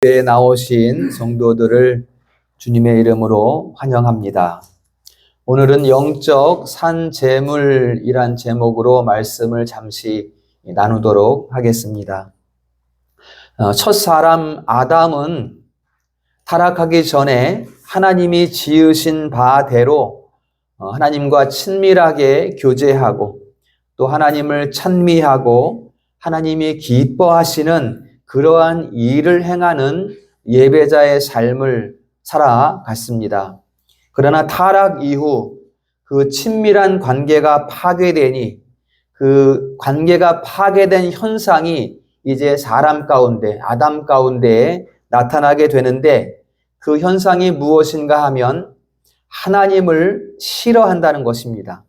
에 나오신 성도들을 주님의 이름으로 환영합니다. 오늘은 영적 산재물이란 제목으로 말씀을 잠시 나누도록 하겠습니다. 첫 사람 아담은 타락하기 전에 하나님이 지으신 바대로 하나님과 친밀하게 교제하고 또 하나님을 찬미하고 하나님이 기뻐하시는 그러한 일을 행하는 예배자의 삶을 살아갔습니다. 그러나 타락 이후 그 친밀한 관계가 파괴되니 그 관계가 파괴된 현상이 이제 사람 가운데, 아담 가운데 나타나게 되는데 그 현상이 무엇인가 하면 하나님을 싫어한다는 것입니다.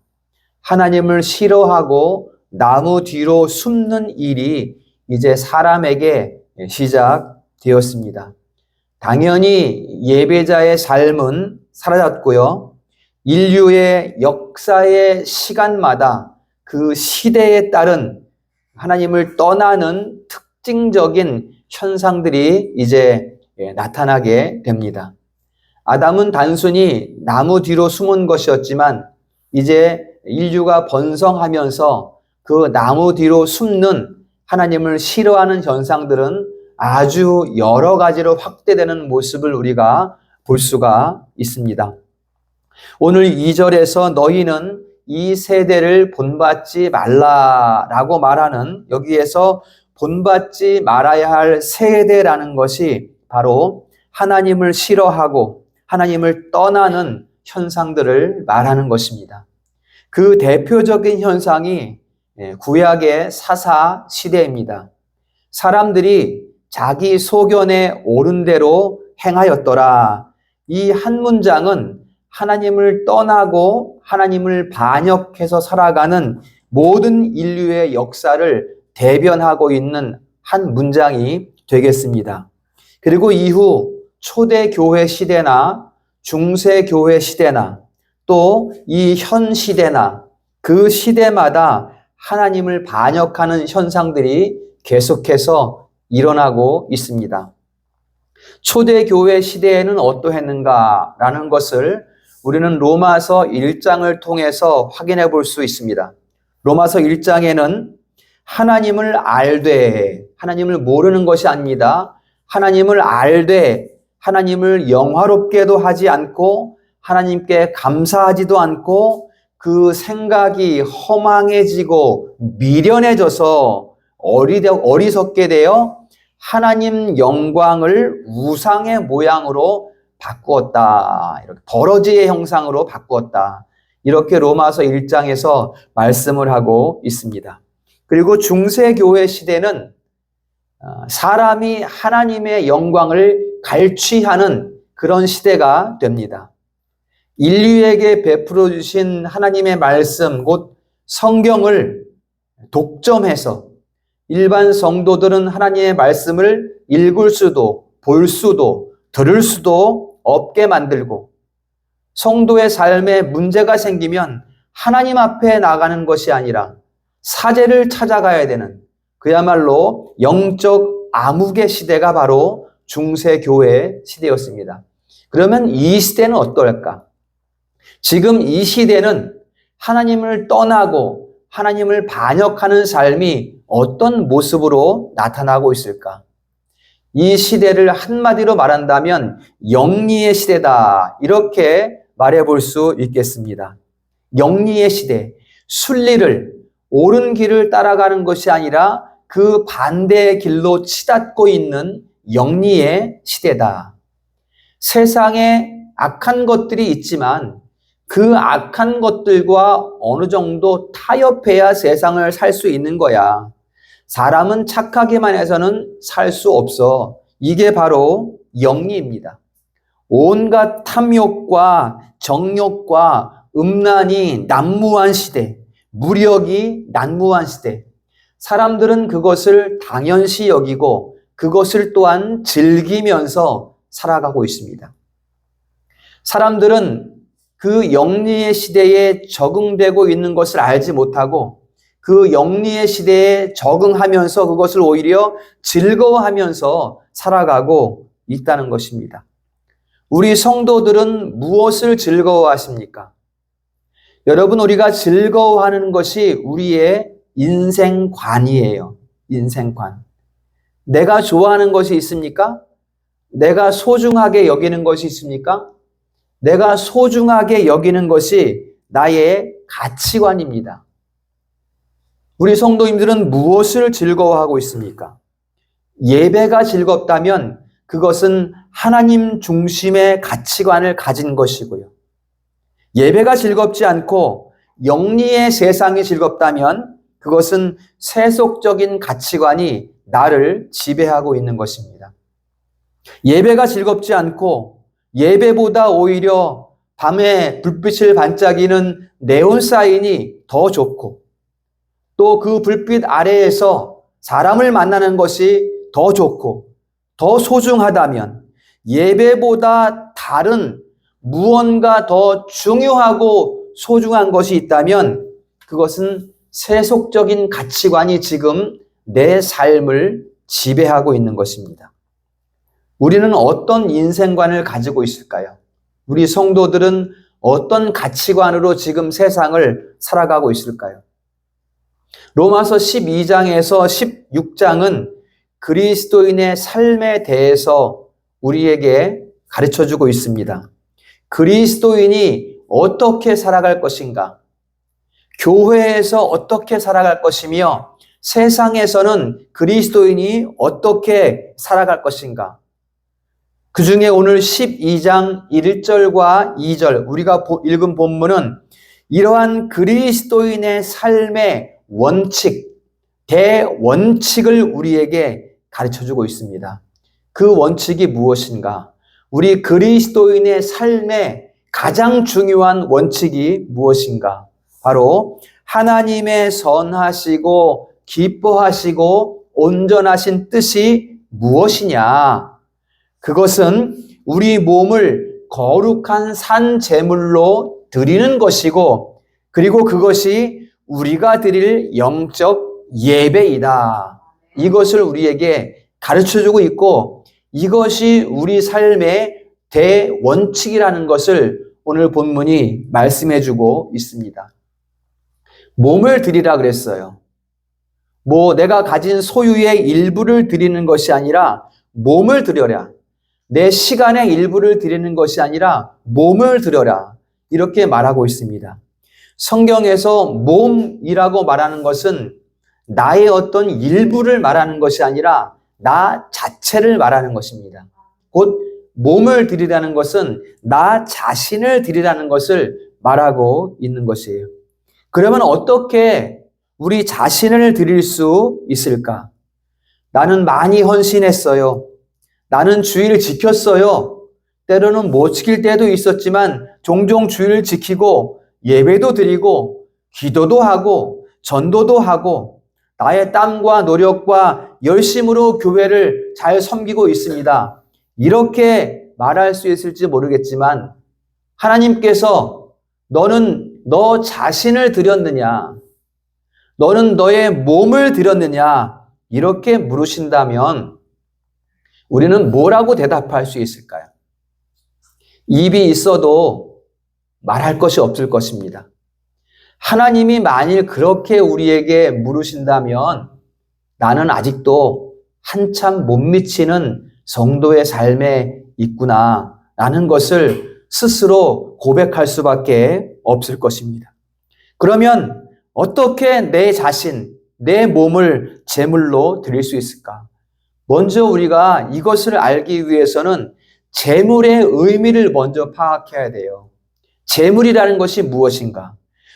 하나님을 싫어하고 나무 뒤로 숨는 일이 이제 사람에게 시작되었습니다. 당연히 예배자의 삶은 사라졌고요. 인류의 역사의 시간마다 그 시대에 따른 하나님을 떠나는 특징적인 현상들이 이제 나타나게 됩니다. 아담은 단순히 나무 뒤로 숨은 것이었지만 이제 인류가 번성하면서 그 나무 뒤로 숨는 하나님을 싫어하는 현상들은 아주 여러 가지로 확대되는 모습을 우리가 볼 수가 있습니다. 오늘 2절에서 너희는 이 세대를 본받지 말라라고 말하는 여기에서 본받지 말아야 할 세대라는 것이 바로 하나님을 싫어하고 하나님을 떠나는 현상들을 말하는 것입니다. 그 대표적인 현상이 구약의 사사 시대입니다. 사람들이 자기 소견에 옳은 대로 행하였더라. 이 한 문장은 하나님을 떠나고 하나님을 반역해서 살아가는 모든 인류의 역사를 대변하고 있는 한 문장이 되겠습니다. 그리고 이후 초대교회 시대나 중세교회 시대나 또 이 현 시대나 그 시대마다 하나님을 반역하는 현상들이 계속해서 일어나고 있습니다. 초대교회 시대에는 어떠했는가라는 것을 우리는 로마서 1장을 통해서 확인해 볼 수 있습니다. 로마서 1장에는 하나님을 알되, 하나님을 모르는 것이 아닙니다. 하나님을 알되, 하나님을 영화롭게도 하지 않고 하나님께 감사하지도 않고 그 생각이 허망해지고 미련해져서 어리석게 되어 하나님 영광을 우상의 모양으로 바꾸었다. 이렇게 버러지의 형상으로 바꾸었다. 이렇게 로마서 1장에서 말씀을 하고 있습니다. 그리고 중세교회 시대는 사람이 하나님의 영광을 갈취하는 그런 시대가 됩니다. 인류에게 베풀어 주신 하나님의 말씀, 곧 성경을 독점해서 일반 성도들은 하나님의 말씀을 읽을 수도, 볼 수도, 들을 수도 없게 만들고 성도의 삶에 문제가 생기면 하나님 앞에 나가는 것이 아니라 사제를 찾아가야 되는 그야말로 영적 암흑의 시대가 바로 중세교회 시대였습니다. 그러면 이 시대는 어떨까? 지금 이 시대는 하나님을 떠나고 하나님을 반역하는 삶이 어떤 모습으로 나타나고 있을까? 이 시대를 한마디로 말한다면 영리의 시대다. 이렇게 말해볼 수 있겠습니다. 영리의 시대, 순리를, 옳은 길을 따라가는 것이 아니라 그 반대의 길로 치닫고 있는 영리의 시대다. 세상에 악한 것들이 있지만 그 악한 것들과 어느 정도 타협해야 세상을 살 수 있는 거야. 사람은 착하기만 해서는 살 수 없어. 이게 바로 영리입니다. 온갖 탐욕과 정욕과 음란이 난무한 시대, 무력이 난무한 시대. 사람들은 그것을 당연시 여기고 그것을 또한 즐기면서 살아가고 있습니다. 사람들은 그 영리의 시대에 적응되고 있는 것을 알지 못하고 그 영리의 시대에 적응하면서 그것을 오히려 즐거워하면서 살아가고 있다는 것입니다. 우리 성도들은 무엇을 즐거워하십니까? 여러분, 우리가 즐거워하는 것이 우리의 인생관이에요. 인생관. 내가 좋아하는 것이 있습니까? 내가 소중하게 여기는 것이 있습니까? 내가 소중하게 여기는 것이 나의 가치관입니다. 우리 성도님들은 무엇을 즐거워하고 있습니까? 예배가 즐겁다면 그것은 하나님 중심의 가치관을 가진 것이고요. 예배가 즐겁지 않고 영리의 세상이 즐겁다면 그것은 세속적인 가치관이 나를 지배하고 있는 것입니다. 예배가 즐겁지 않고 예배보다 오히려 밤에 불빛을 반짝이는 네온사인이 더 좋고 또 그 불빛 아래에서 사람을 만나는 것이 더 좋고 더 소중하다면 예배보다 다른 무언가 더 중요하고 소중한 것이 있다면 그것은 세속적인 가치관이 지금 내 삶을 지배하고 있는 것입니다. 우리는 어떤 인생관을 가지고 있을까요? 우리 성도들은 어떤 가치관으로 지금 세상을 살아가고 있을까요? 로마서 12장에서 16장은 그리스도인의 삶에 대해서 우리에게 가르쳐주고 있습니다. 그리스도인이 어떻게 살아갈 것인가? 교회에서 어떻게 살아갈 것이며 세상에서는 그리스도인이 어떻게 살아갈 것인가? 그 중에 오늘 12장 1절과 2절 우리가 읽은 본문은 이러한 그리스도인의 삶의 원칙, 대원칙을 우리에게 가르쳐주고 있습니다. 그 원칙이 무엇인가? 우리 그리스도인의 삶의 가장 중요한 원칙이 무엇인가? 바로 하나님의 선하시고 기뻐하시고 온전하신 뜻이 무엇이냐? 그것은 우리 몸을 거룩한 산 제물로 드리는 것이고 그리고 그것이 우리가 드릴 영적 예배이다. 이것을 우리에게 가르쳐주고 있고 이것이 우리 삶의 대원칙이라는 것을 오늘 본문이 말씀해주고 있습니다. 몸을 드리라 그랬어요. 내가 가진 소유의 일부를 드리는 것이 아니라 몸을 드려라. 내 시간의 일부를 드리는 것이 아니라 몸을 드려라. 이렇게 말하고 있습니다. 성경에서 몸이라고 말하는 것은 나의 어떤 일부를 말하는 것이 아니라 나 자체를 말하는 것입니다. 곧 몸을 드리라는 것은 나 자신을 드리라는 것을 말하고 있는 것이에요. 그러면 어떻게 우리 자신을 드릴 수 있을까? 나는 많이 헌신했어요. 나는 주의를 지켰어요. 때로는 못 지킬 때도 있었지만 종종 주의를 지키고 예배도 드리고 기도도 하고 전도도 하고 나의 땀과 노력과 열심으로 교회를 잘 섬기고 있습니다. 이렇게 말할 수 있을지 모르겠지만 하나님께서 너는 너 자신을 드렸느냐? 너는 너의 몸을 드렸느냐? 이렇게 물으신다면 우리는 뭐라고 대답할 수 있을까요? 입이 있어도 말할 것이 없을 것입니다. 하나님이 만일 그렇게 우리에게 물으신다면 나는 아직도 한참 못 미치는 성도의 삶에 있구나 라는 것을 스스로 고백할 수밖에 없을 것입니다. 그러면 어떻게 내 자신, 내 몸을 제물로 드릴 수 있을까? 먼저 우리가 이것을 알기 위해서는 제물의 의미를 먼저 파악해야 돼요. 제물이라는 것이 무엇인가?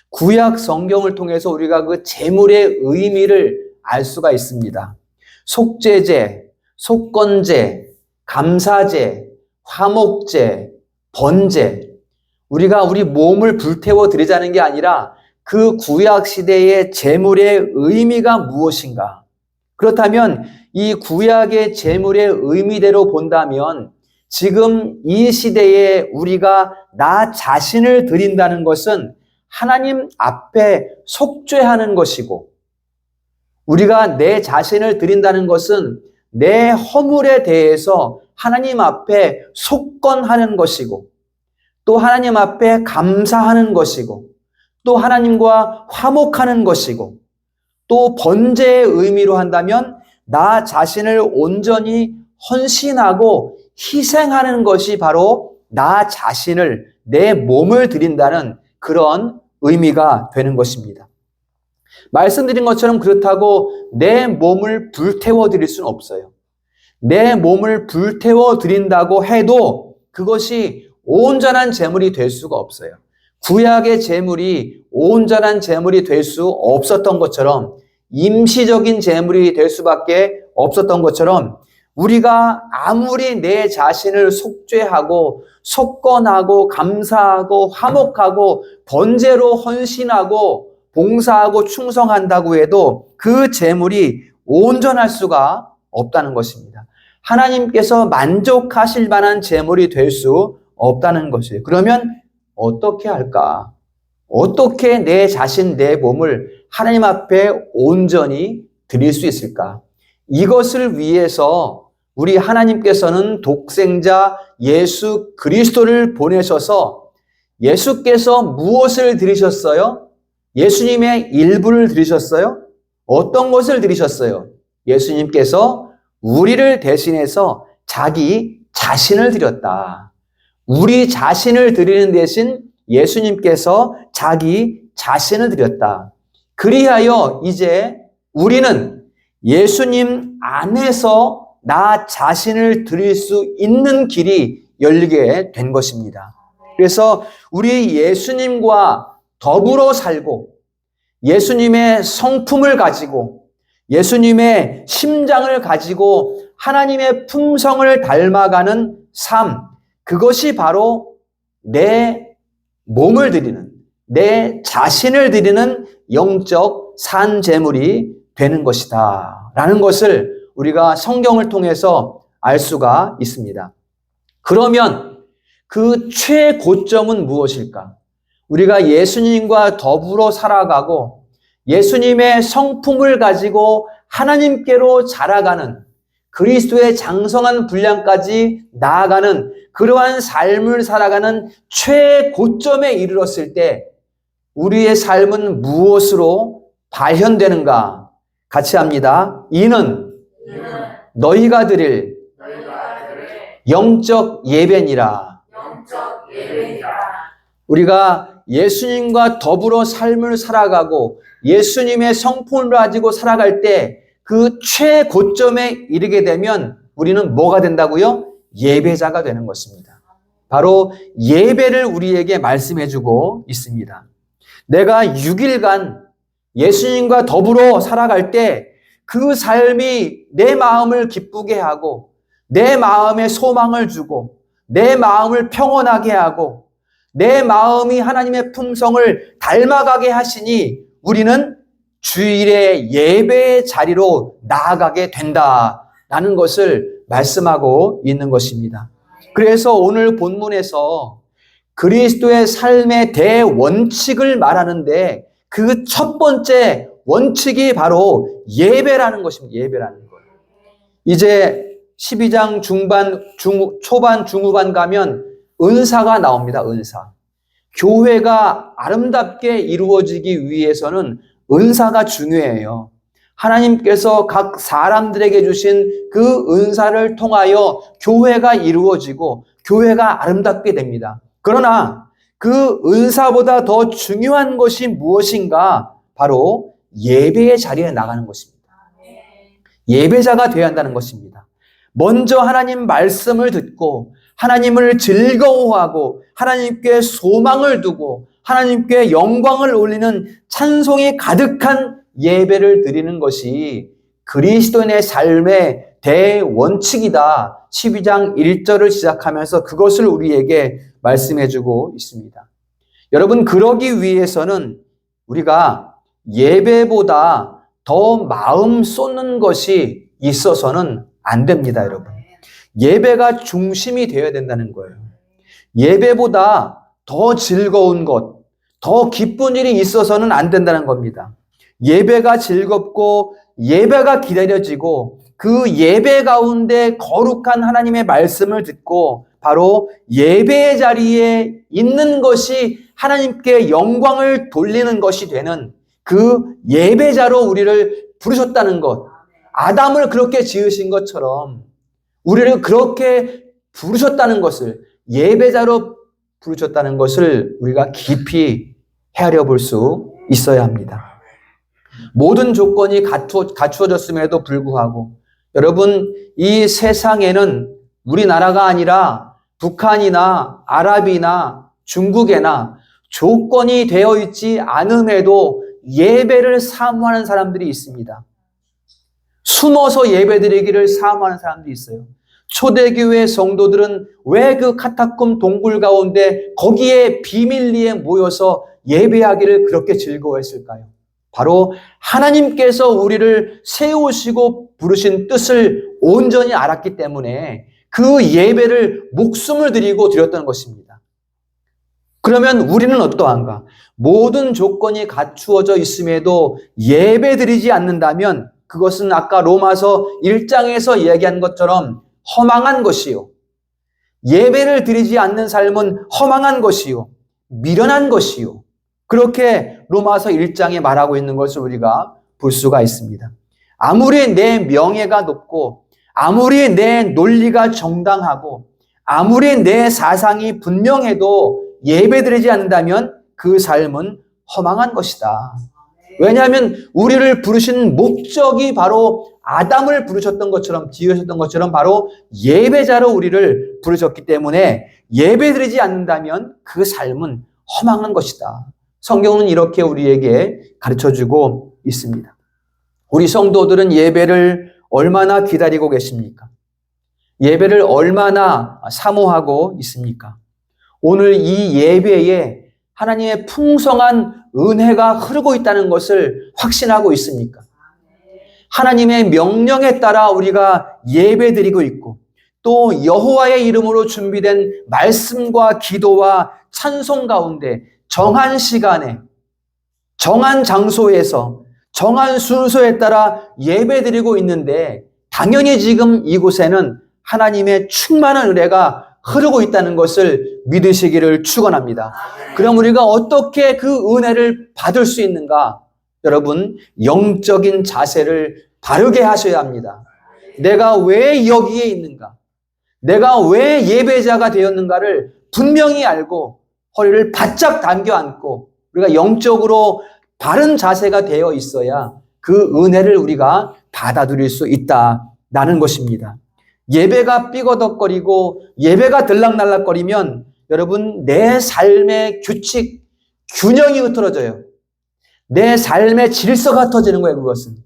구약 성경을 통해서 우리가 그 제물의 의미를 알 수가 있습니다. 속죄제, 속건제, 감사제, 화목제, 번제. 우리가 우리 몸을 불태워 드리자는 게 아니라 그 구약 시대의 제물의 의미가 무엇인가? 그렇다면 이 구약의 제물의 의미대로 본다면 지금 이 시대에 우리가 나 자신을 드린다는 것은 하나님 앞에 속죄하는 것이고 우리가 내 자신을 드린다는 것은 내 허물에 대해서 하나님 앞에 속건하는 것이고, 또 하나님 앞에 감사하는 것이고, 또 하나님과 화목하는 것이고, 또 번제의 의미로 한다면 나 자신을 온전히 헌신하고 희생하는 것이 바로 나 자신을, 내 몸을 드린다는 그런 의미가 되는 것입니다. 말씀드린 것처럼 그렇다고 내 몸을 불태워 드릴 수는 없어요. 내 몸을 불태워 드린다고 해도 그것이 온전한 제물이 될 수가 없어요. 구약의 제물이 온전한 제물이 될 수 없었던 것처럼, 임시적인 제물이 될 수밖에 없었던 것처럼, 우리가 아무리 내 자신을 속죄하고 속건하고 감사하고 화목하고 번제로 헌신하고 봉사하고 충성한다고 해도 그 제물이 온전할 수가 없다는 것입니다. 하나님께서 만족하실 만한 제물이 될 수 없다는 것이에요. 그러면 어떻게 할까? 어떻게 내 자신, 내 몸을 하나님 앞에 온전히 드릴 수 있을까? 이것을 위해서 우리 하나님께서는 독생자 예수 그리스도를 보내셔서, 예수께서 무엇을 드리셨어요? 예수님의 일부를 드리셨어요? 어떤 것을 드리셨어요? 예수님께서 우리를 대신해서 자기 자신을 드렸다. 우리 자신을 드리는 대신 예수님께서 자기 자신을 드렸다. 그리하여 이제 우리는 예수님 안에서 나 자신을 드릴 수 있는 길이 열리게 된 것입니다. 그래서 우리 예수님과 더불어 살고, 예수님의 성품을 가지고, 예수님의 심장을 가지고 하나님의 품성을 닮아가는 삶, 그것이 바로 내 몸을 드리는, 내 자신을 드리는 영적 산제물이 되는 것이다 라는 것을 우리가 성경을 통해서 알 수가 있습니다. 그러면 그 최고점은 무엇일까? 우리가 예수님과 더불어 살아가고 예수님의 성품을 가지고 하나님께로 자라가는, 그리스도의 장성한 분량까지 나아가는 그러한 삶을 살아가는 최고점에 이르렀을 때 우리의 삶은 무엇으로 발현되는가? 같이 합니다. 이는 너희가 드릴 영적 예배니라. 우리가 예수님과 더불어 삶을 살아가고 예수님의 성품을 가지고 살아갈 때 그 최고점에 이르게 되면 우리는 뭐가 된다고요? 예배자가 되는 것입니다. 바로 예배를 우리에게 말씀해주고 있습니다. 내가 6일간 예수님과 더불어 살아갈 때 그 삶이 내 마음을 기쁘게 하고 내 마음에 소망을 주고 내 마음을 평온하게 하고 내 마음이 하나님의 품성을 닮아가게 하시니 우리는 주일의 예배의 자리로 나아가게 된다라는 것을 말씀하고 있는 것입니다. 그래서 오늘 본문에서 그리스도의 삶의 대원칙을 말하는데 그 첫 번째 원칙이 바로 예배라는 것입니다. 예배라는 거예요. 이제 12장 초반, 중후반 가면 은사가 나옵니다. 은사. 교회가 아름답게 이루어지기 위해서는 은사가 중요해요. 하나님께서 각 사람들에게 주신 그 은사를 통하여 교회가 이루어지고 교회가 아름답게 됩니다. 그러나 그 은사보다 더 중요한 것이 무엇인가? 바로 예배의 자리에 나가는 것입니다. 예배자가 되어야 한다는 것입니다. 먼저 하나님 말씀을 듣고 하나님을 즐거워하고 하나님께 소망을 두고 하나님께 영광을 올리는 찬송이 가득한 예배를 드리는 것이 그리스도인의 삶의 대원칙이다. 12장 1절을 시작하면서 그것을 우리에게 말씀해주고 있습니다. 여러분, 그러기 위해서는 우리가 예배보다 더 마음 쏟는 것이 있어서는 안 됩니다, 여러분. 예배가 중심이 되어야 된다는 거예요. 예배보다 더 즐거운 것, 더 기쁜 일이 있어서는 안 된다는 겁니다. 예배가 즐겁고 예배가 기다려지고 그 예배 가운데 거룩한 하나님의 말씀을 듣고 바로 예배의 자리에 있는 것이 하나님께 영광을 돌리는 것이 되는 그 예배자로 우리를 부르셨다는 것. 아담을 그렇게 지으신 것처럼 우리를 그렇게 부르셨다는 것을, 예배자로 부르셨다는 것을 우리가 깊이 헤아려 볼 수 있어야 합니다. 모든 조건이 갖추어졌음에도 불구하고 여러분, 이 세상에는 우리나라가 아니라 북한이나 아랍이나 중국에나 조건이 되어 있지 않음에도 예배를 사모하는 사람들이 있습니다. 숨어서 예배드리기를 사모하는 사람들이 있어요. 초대교회 성도들은 왜 그 카타콤 동굴 가운데 거기에 비밀리에 모여서 예배하기를 그렇게 즐거워했을까요? 바로 하나님께서 우리를 세우시고 부르신 뜻을 온전히 알았기 때문에 그 예배를 목숨을 드리고 드렸던 것입니다. 그러면 우리는 어떠한가? 모든 조건이 갖추어져 있음에도 예배 드리지 않는다면 그것은 아까 로마서 1장에서 이야기한 것처럼 허망한 것이요. 예배를 드리지 않는 삶은 허망한 것이요. 미련한 것이요. 그렇게 로마서 1장에 말하고 있는 것을 우리가 볼 수가 있습니다. 아무리 내 명예가 높고 아무리 내 논리가 정당하고 아무리 내 사상이 분명해도 예배드리지 않는다면 그 삶은 허망한 것이다. 왜냐하면 우리를 부르신 목적이 바로 아담을 부르셨던 것처럼, 지으셨던 것처럼 바로 예배자로 우리를 부르셨기 때문에 예배드리지 않는다면 그 삶은 허망한 것이다. 성경은 이렇게 우리에게 가르쳐주고 있습니다. 우리 성도들은 예배를 얼마나 기다리고 계십니까? 예배를 얼마나 사모하고 있습니까? 오늘 이 예배에 하나님의 풍성한 은혜가 흐르고 있다는 것을 확신하고 있습니까? 하나님의 명령에 따라 우리가 예배드리고 있고 또 여호와의 이름으로 준비된 말씀과 기도와 찬송 가운데 정한 시간에 정한 장소에서 정한 순서에 따라 예배드리고 있는데 당연히 지금 이곳에는 하나님의 충만한 은혜가 흐르고 있다는 것을 믿으시기를 축원합니다. 그럼 우리가 어떻게 그 은혜를 받을 수 있는가? 여러분, 영적인 자세를 바르게 하셔야 합니다. 내가 왜 여기에 있는가? 내가 왜 예배자가 되었는가를 분명히 알고 허리를 바짝 당겨 안고 우리가 영적으로 바른 자세가 되어 있어야 그 은혜를 우리가 받아들일 수 있다라는 것입니다. 예배가 삐거덕거리고 예배가 들락날락거리면 여러분 내 삶의 규칙, 균형이 흐트러져요. 내 삶의 질서가 터지는 거예요. 그것은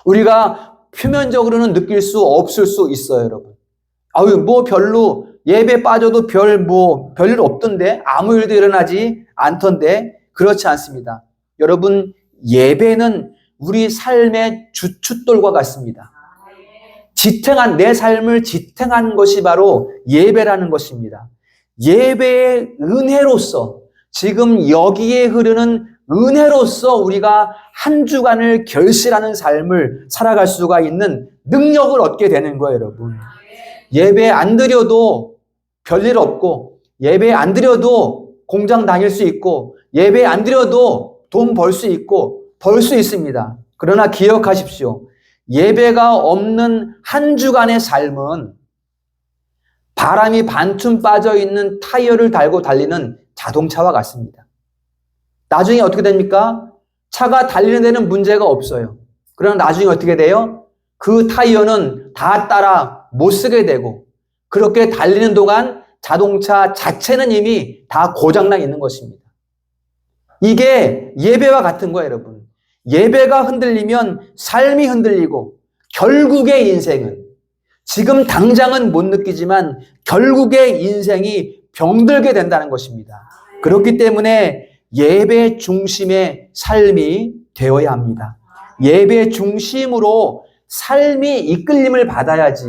우리가 표면적으로는 느낄 수 없을 수 있어요. 여러분 뭐 별로 예배 빠져도 별일 없던데 아무 일도 일어나지 않던데 그렇지 않습니다. 여러분 예배는 우리 삶의 주춧돌과 같습니다. 내 삶을 지탱한 것이 바로 예배라는 것입니다. 예배의 은혜로서 지금 여기에 흐르는 은혜로서 우리가 한 주간을 결실하는 삶을 살아갈 수가 있는 능력을 얻게 되는 거예요, 여러분. 예배 안 드려도 별일 없고 예배 안 드려도 공장 다닐 수 있고 예배 안 드려도 돈 벌 수 있고 벌 수 있습니다. 그러나 기억하십시오. 예배가 없는 한 주간의 삶은 바람이 반쯤 빠져 있는 타이어를 달고 달리는 자동차와 같습니다. 나중에 어떻게 됩니까? 차가 달리는 데는 문제가 없어요. 그러나 나중에 어떻게 돼요? 그 타이어는 다 따라 못 쓰게 되고 그렇게 달리는 동안 자동차 자체는 이미 다 고장나 있는 것입니다. 이게 예배와 같은 거예요, 여러분. 예배가 흔들리면 삶이 흔들리고 결국의 인생은 지금 당장은 못 느끼지만 결국의 인생이 병들게 된다는 것입니다. 그렇기 때문에 예배 중심의 삶이 되어야 합니다. 예배 중심으로 삶이 이끌림을 받아야지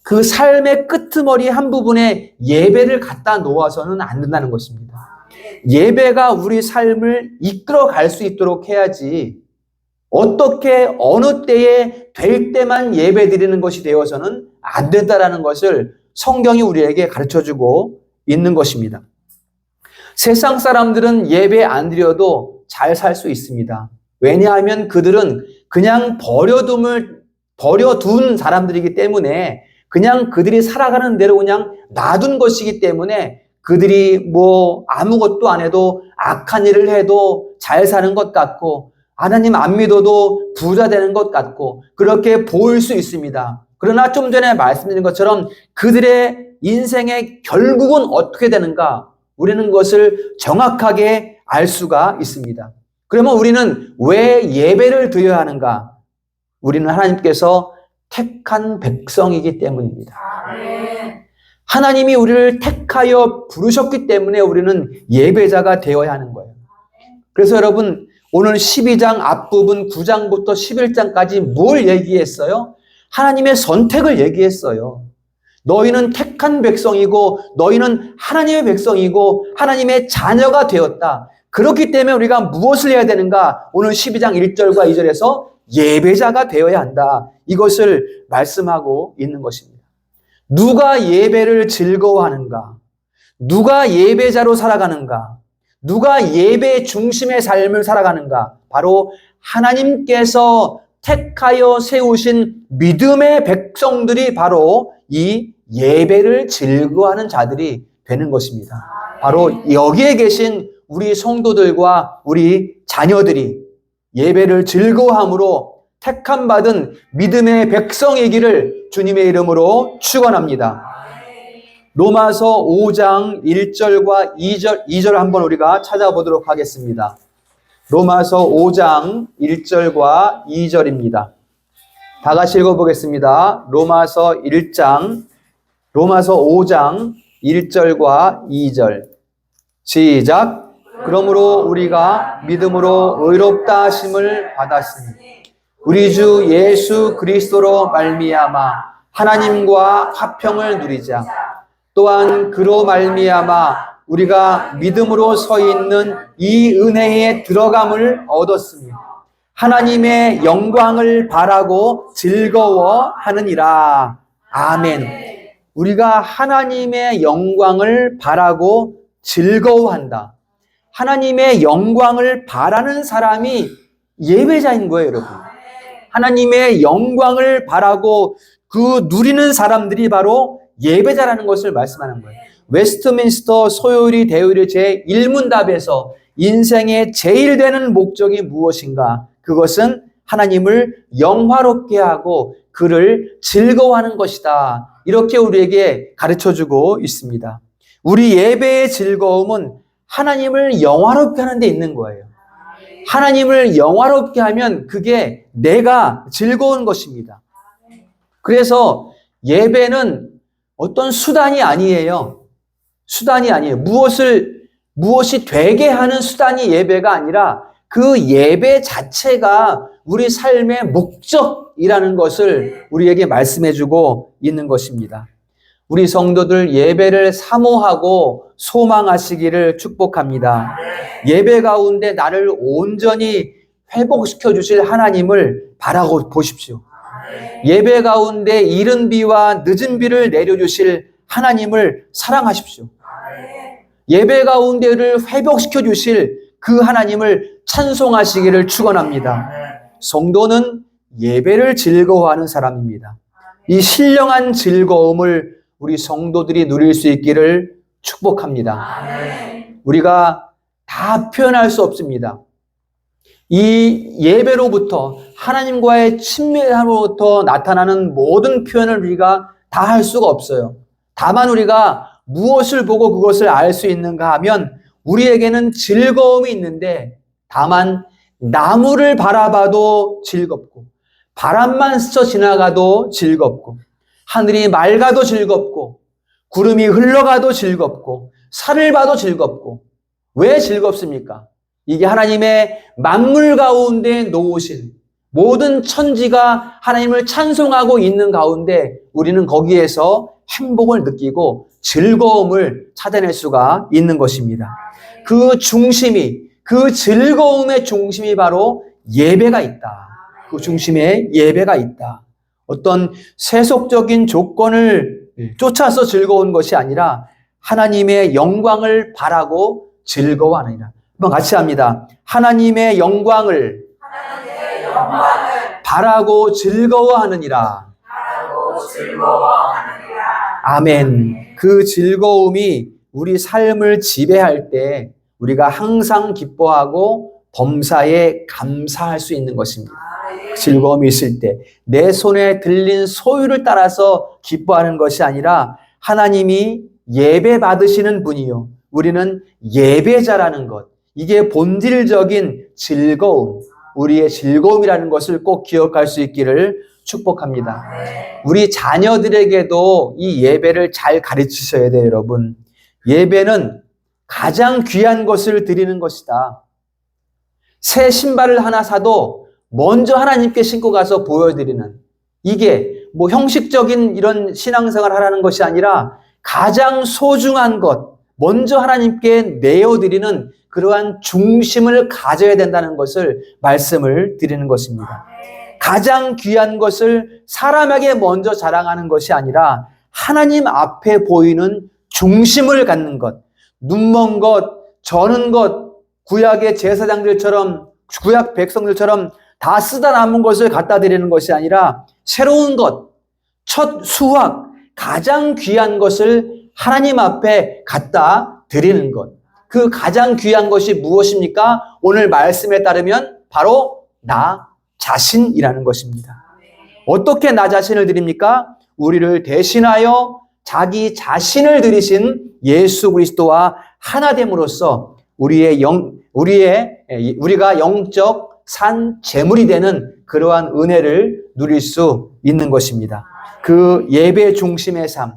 그 삶의 끄트머리 한 부분에 예배를 갖다 놓아서는 안 된다는 것입니다. 예배가 우리 삶을 이끌어 갈 수 있도록 해야지 어떻게 어느 때에 될 때만 예배 드리는 것이 되어서는 안 된다라는 것을 성경이 우리에게 가르쳐주고 있는 것입니다. 세상 사람들은 예배 안 드려도 잘 살 수 있습니다. 왜냐하면 그들은 그냥 버려둔 사람들이기 때문에 그냥 그들이 살아가는 대로 그냥 놔둔 것이기 때문에 그들이 뭐 아무것도 안 해도 악한 일을 해도 잘 사는 것 같고 하나님 안 믿어도 부자 되는 것 같고 그렇게 보일 수 있습니다. 그러나 좀 전에 말씀드린 것처럼 그들의 인생의 결국은 어떻게 되는가 우리는 그것을 정확하게 알 수가 있습니다. 그러면 우리는 왜 예배를 드려야 하는가? 우리는 하나님께서 택한 백성이기 때문입니다. 하나님이 우리를 택하여 부르셨기 때문에 우리는 예배자가 되어야 하는 거예요. 그래서 여러분 오늘 12장 앞부분 9장부터 11장까지 뭘 얘기했어요? 하나님의 선택을 얘기했어요. 너희는 택한 백성이고 너희는 하나님의 백성이고 하나님의 자녀가 되었다. 그렇기 때문에 우리가 무엇을 해야 되는가? 오늘 12장 1절과 2절에서 예배자가 되어야 한다. 이것을 말씀하고 있는 것입니다. 누가 예배를 즐거워하는가? 누가 예배자로 살아가는가? 누가 예배 중심의 삶을 살아가는가? 바로 하나님께서 택하여 세우신 믿음의 백성들이 바로 이 예배를 즐거워하는 자들이 되는 것입니다. 바로 여기에 계신 우리 성도들과 우리 자녀들이 예배를 즐거워함으로 택함받은 믿음의 백성이기를 주님의 이름으로 축원합니다. 로마서 5장 1절과 2절 한번 우리가 찾아보도록 하겠습니다. 로마서 5장 1절과 2절입니다. 다 같이 읽어보겠습니다. 로마서 5장 1절과 2절. 시작. 그러므로 우리가 믿음으로 의롭다 하심을 받았으니 우리 주 예수 그리스도로 말미암아 하나님과 화평을 누리자. 또한 그로 말미암아 우리가 믿음으로 서 있는 이 은혜에 들어감을 얻었으며 하나님의 영광을 바라고 즐거워하느니라. 아멘. 우리가 하나님의 영광을 바라고 즐거워한다. 하나님의 영광을 바라는 사람이 예배자인 거예요, 여러분. 하나님의 영광을 바라고 그 누리는 사람들이 바로 예배자라는 것을 말씀하는 거예요. 웨스트민스터 소요리 대의리 제1문답에서 인생의 제일 되는 목적이 무엇인가? 그것은 하나님을 영화롭게 하고 그를 즐거워하는 것이다. 이렇게 우리에게 가르쳐주고 있습니다. 우리 예배의 즐거움은 하나님을 영화롭게 하는 데 있는 거예요. 하나님을 영화롭게 하면 그게 내가 즐거운 것입니다. 그래서 예배는 어떤 수단이 아니에요. 수단이 아니에요. 무엇이 되게 하는 수단이 예배가 아니라 그 예배 자체가 우리 삶의 목적이라는 것을 우리에게 말씀해주고 있는 것입니다. 우리 성도들 예배를 사모하고 소망하시기를 축복합니다. 예배 가운데 나를 온전히 회복시켜 주실 하나님을 바라고 보십시오. 예배 가운데 이른 비와 늦은 비를 내려주실 하나님을 사랑하십시오. 예배 가운데를 회복시켜 주실 그 하나님을 찬송하시기를 축원합니다. 성도는 예배를 즐거워하는 사람입니다. 이 신령한 즐거움을 우리 성도들이 누릴 수 있기를 축복합니다. 우리가 다 표현할 수 없습니다. 이 예배로부터 하나님과의 친밀함으로부터 나타나는 모든 표현을 우리가 다 할 수가 없어요. 다만 우리가 무엇을 보고 그것을 알 수 있는가 하면 우리에게는 즐거움이 있는데 다만 나무를 바라봐도 즐겁고 바람만 스쳐 지나가도 즐겁고 하늘이 맑아도 즐겁고 구름이 흘러가도 즐겁고 산을 봐도 즐겁고 왜 즐겁습니까? 이게 하나님의 만물 가운데 놓으신 모든 천지가 하나님을 찬송하고 있는 가운데 우리는 거기에서 행복을 느끼고 즐거움을 찾아낼 수가 있는 것입니다. 그 중심이, 그 즐거움의 중심이 바로 예배가 있다. 그 중심에 예배가 있다. 어떤 세속적인 조건을 쫓아서 즐거운 것이 아니라 하나님의 영광을 바라고 즐거워하느니라. 한번 같이 합니다. 하나님의 영광을 바라고 즐거워하느니라. 아멘. 그 즐거움이 우리 삶을 지배할 때 우리가 항상 기뻐하고 범사에 감사할 수 있는 것입니다. 즐거움이 있을 때 내 손에 들린 소유를 따라서 기뻐하는 것이 아니라 하나님이 예배 받으시는 분이요, 우리는 예배자라는 것, 이게 본질적인 즐거움, 우리의 즐거움이라는 것을 꼭 기억할 수 있기를 축복합니다. 우리 자녀들에게도 이 예배를 잘 가르치셔야 돼요, 여러분. 예배는 가장 귀한 것을 드리는 것이다. 새 신발을 하나 사도 먼저 하나님께 신고 가서 보여드리는, 이게 뭐 형식적인 이런 신앙생활을 하라는 것이 아니라 가장 소중한 것, 먼저 하나님께 내어드리는 그러한 중심을 가져야 된다는 것을 말씀을 드리는 것입니다. 가장 귀한 것을 사람에게 먼저 자랑하는 것이 아니라 하나님 앞에 보이는 중심을 갖는 것, 눈먼 것, 저는 것, 구약의 제사장들처럼, 구약 백성들처럼 다 쓰다 남은 것을 갖다 드리는 것이 아니라 새로운 것, 첫 수확, 가장 귀한 것을 하나님 앞에 갖다 드리는 것. 그 가장 귀한 것이 무엇입니까? 오늘 말씀에 따르면 바로 나 자신이라는 것입니다. 어떻게 나 자신을 드립니까? 우리를 대신하여 자기 자신을 드리신 예수 그리스도와 하나 됨으로써 우리가 영적 산 제물이 되는 그러한 은혜를 누릴 수 있는 것입니다. 그 예배 중심의 삶,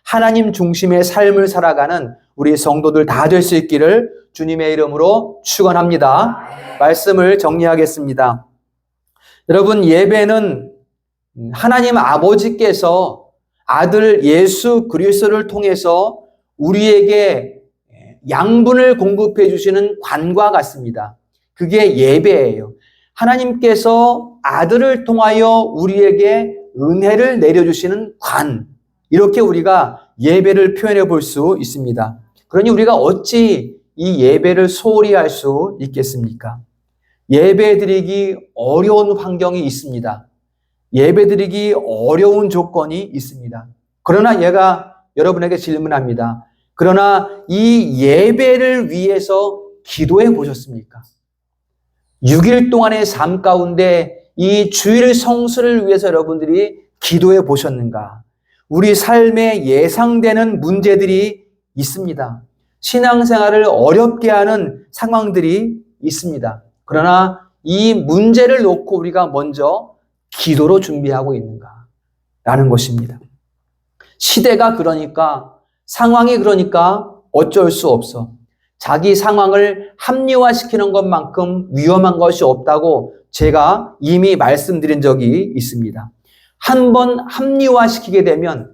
하나님 중심의 삶을 살아가는 우리 성도들 다 될 수 있기를 주님의 이름으로 축원합니다. 말씀을 정리하겠습니다. 여러분, 예배는 하나님 아버지께서 아들 예수 그리스도를 통해서 우리에게 양분을 공급해 주시는 관과 같습니다. 그게 예배예요. 하나님께서 아들을 통하여 우리에게 은혜를 내려주시는 관, 이렇게 우리가 예배를 표현해 볼 수 있습니다. 그러니 우리가 어찌 이 예배를 소홀히 할 수 있겠습니까? 예배 드리기 어려운 환경이 있습니다. 예배 드리기 어려운 조건이 있습니다. 그러나 제가 여러분에게 질문합니다. 그러나 이 예배를 위해서 기도해 보셨습니까? 6일 동안의 삶 가운데 이 주일 성수를 위해서 여러분들이 기도해 보셨는가? 우리 삶에 예상되는 문제들이 있습니다. 신앙생활을 어렵게 하는 상황들이 있습니다. 그러나 이 문제를 놓고 우리가 먼저 기도로 준비하고 있는가? 라는 것입니다. 시대가 그러니까, 상황이 그러니까 어쩔 수 없어. 자기 상황을 합리화시키는 것만큼 위험한 것이 없다고 제가 이미 말씀드린 적이 있습니다. 한번 합리화시키게 되면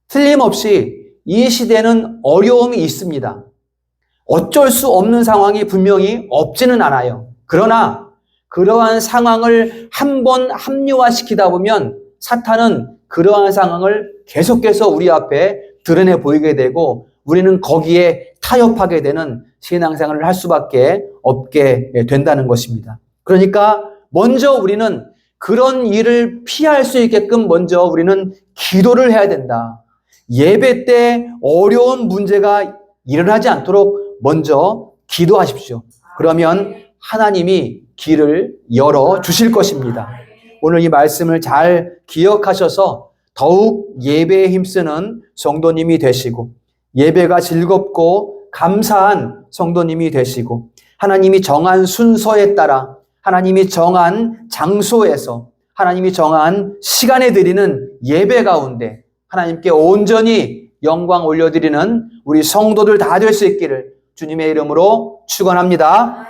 틀림없이 이 시대는 어려움이 있습니다. 어쩔 수 없는 상황이 분명히 없지는 않아요. 그러나 그러한 상황을 한번 합리화시키다 보면 사탄은 그러한 상황을 계속해서 우리 앞에 드러내 보이게 되고 우리는 거기에 타협하게 되는 신앙생활을 할 수밖에 없게 된다는 것입니다. 그러니까 먼저 우리는 그런 일을 피할 수 있게끔 먼저 우리는 기도를 해야 된다. 예배 때 어려운 문제가 일어나지 않도록 먼저 기도하십시오. 그러면 하나님이 길을 열어 주실 것입니다. 오늘 이 말씀을 잘 기억하셔서 더욱 예배에 힘쓰는 성도님이 되시고 예배가 즐겁고 감사한 성도님이 되시고 하나님이 정한 순서에 따라 하나님이 정한 장소에서 하나님이 정한 시간에 드리는 예배 가운데 하나님께 온전히 영광 올려드리는 우리 성도들 다 될 수 있기를 주님의 이름으로 축원합니다.